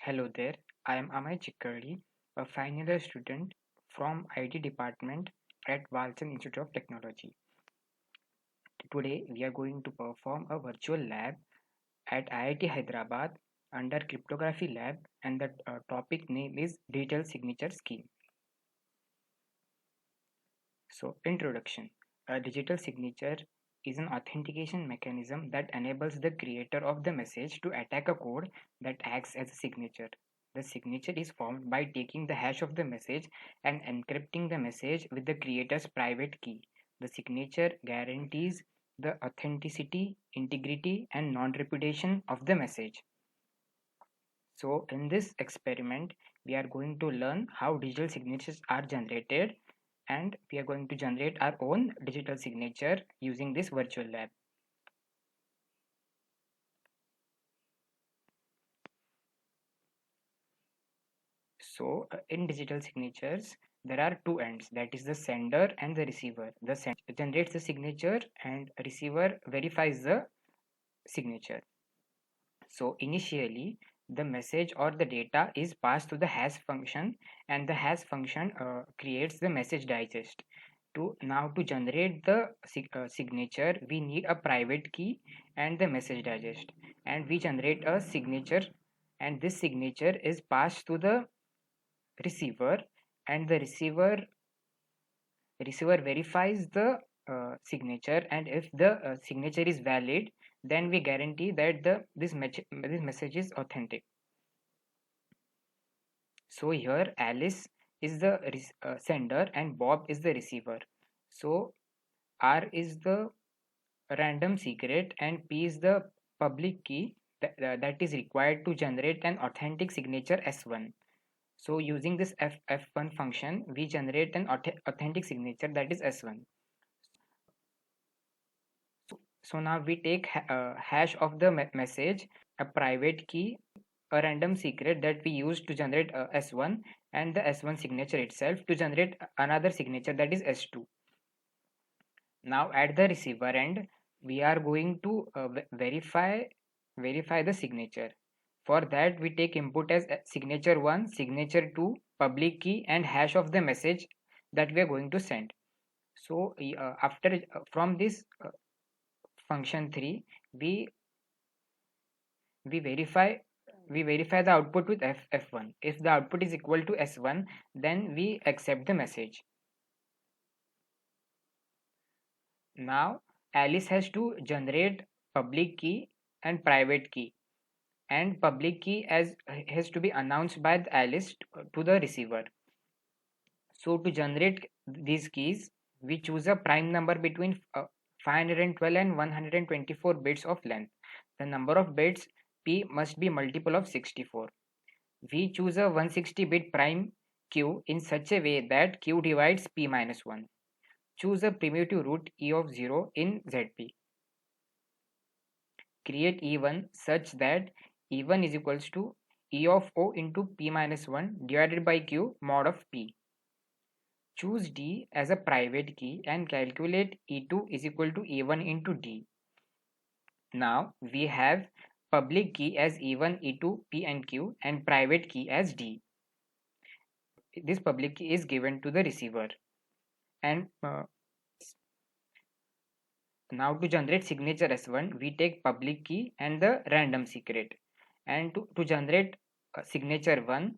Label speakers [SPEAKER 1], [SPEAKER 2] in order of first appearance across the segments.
[SPEAKER 1] Hello there, I am Amay Chikkardi, a final year student from IT department at Walchand Institute of Technology. Today we are going to perform a virtual lab at IIT Hyderabad under cryptography lab, and the topic name is digital signature scheme. So introduction. A digital signature is an authentication mechanism that enables the creator of the message to attack a code that acts as a signature. The signature is formed by taking the hash of the message and encrypting the message with the creator's private key. The signature guarantees the authenticity, integrity, and non-repudiation of the message. So in this experiment, we are going to learn how digital signatures are generated, and we are going to generate our own digital signature using this virtual lab. So in digital signatures, there are two ends, that is the sender and the receiver. The sender generates the signature and receiver verifies the signature. So initially, the message or the data is passed to the hash function, and the hash function creates the message digest. To generate the signature, we need a private key and the message digest, and we generate a signature, and this signature is passed to the receiver, and the receiver verifies the signature, and if the signature is valid, then we guarantee that this message is authentic. So here Alice is the sender and Bob is the receiver. So R is the random secret and P is the public key that is required to generate an authentic signature S1. So using this F1 function, we generate an authentic signature, that is S1. So now we take hash of the message, a private key, a random secret that we use to generate S1, and the S1 signature itself to generate another signature, that is S2. Now at the receiver end, we are going to verify the signature. For that, we take input as signature 1, signature 2, public key, and hash of the message that we are going to send. So after from this function 3, we verify the output with f1. If the output is equal to s1, then we accept the message. Now Alice has to generate public key and private key, and public key has to be announced by Alice to the receiver. So to generate these keys, we choose a prime number between 512 and 124 bits of length. The number of bits p must be multiple of 64. We choose a 160-bit prime q in such a way that q divides p minus 1. Choose a primitive root e of 0 in ZP. Create E1 such that E1 is equals to E of O into p minus 1 divided by q mod of p. Choose D as a private key and calculate E2 is equal to E1 into D. Now we have public key as E1, E2, P and Q, and private key as D. This public key is given to the receiver. And now to generate signature S1, we take public key and the random secret. And to generate signature 1,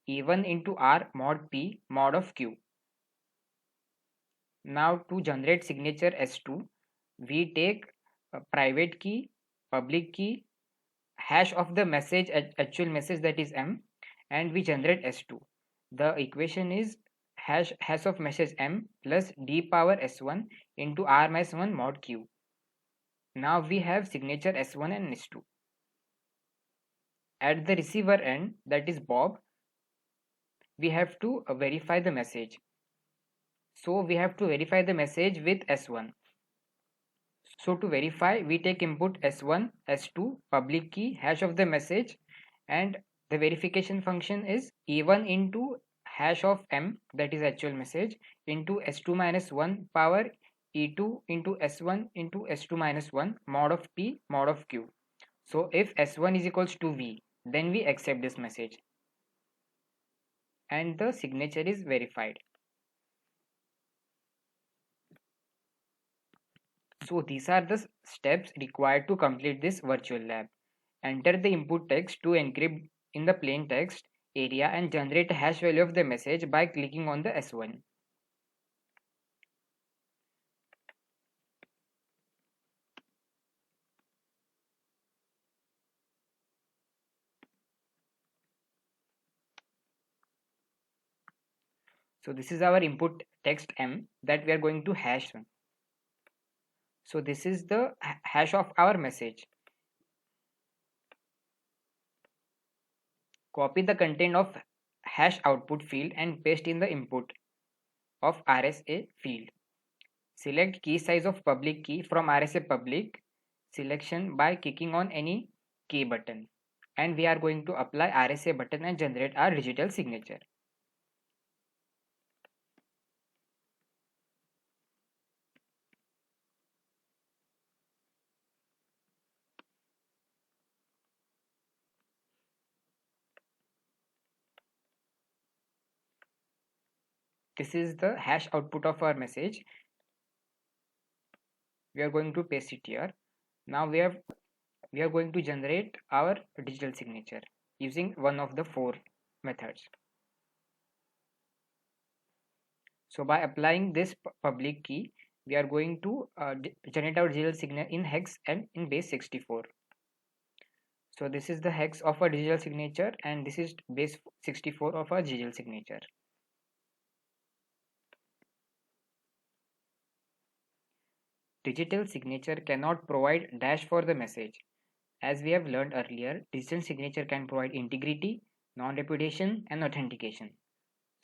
[SPEAKER 1] E1 into R mod P mod of Q. Now to generate signature S2, we take a private key, public key, hash of the message, actual message, that is M, and we generate S2. The equation is hash of message M plus D power S1 into R minus 1 mod Q. Now we have signature S1 and S2. At the receiver end, that is Bob, we have to verify the message. So we have to verify the message with S1. So to verify, we take input S1, S2, public key, hash of the message, and the verification function is E1 into hash of M, that is actual message, into S2 minus 1 power E2 into S1 into S2 minus 1 mod of P mod of Q. So if S1 is equals to V Then we accept this message and the signature is verified. So these are the steps required to complete this virtual lab. Enter the input text to encrypt in the plain text area and generate a hash value of the message by clicking on the S1. So this is our input text M that we are going to hash. So this is the hash of our message. Copy the content of hash output field and paste in the input of RSA field. Select key size of public key from RSA public selection by clicking on any key button. And we are going to apply RSA button and generate our digital signature. This is the hash output of our message. We are going to paste it here. Now we are going to generate our digital signature using one of the four methods. So by applying this public key, we are going to generate our digital signature in hex and in base 64. So this is the hex of our digital signature and this is base 64 of our digital signature. Digital signature cannot provide dash for the message. As we have learned earlier, digital signature can provide integrity, non-repudiation and authentication.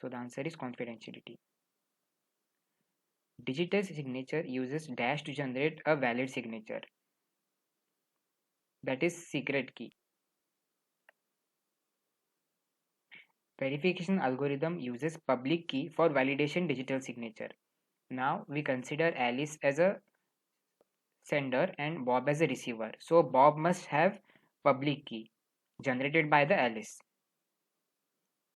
[SPEAKER 1] So the answer is confidentiality. Digital signature uses dash to generate a valid signature. That is secret key. Verification algorithm uses public key for validation digital signature. Now we consider Alice as a sender and Bob as a receiver. So Bob must have public key generated by the Alice.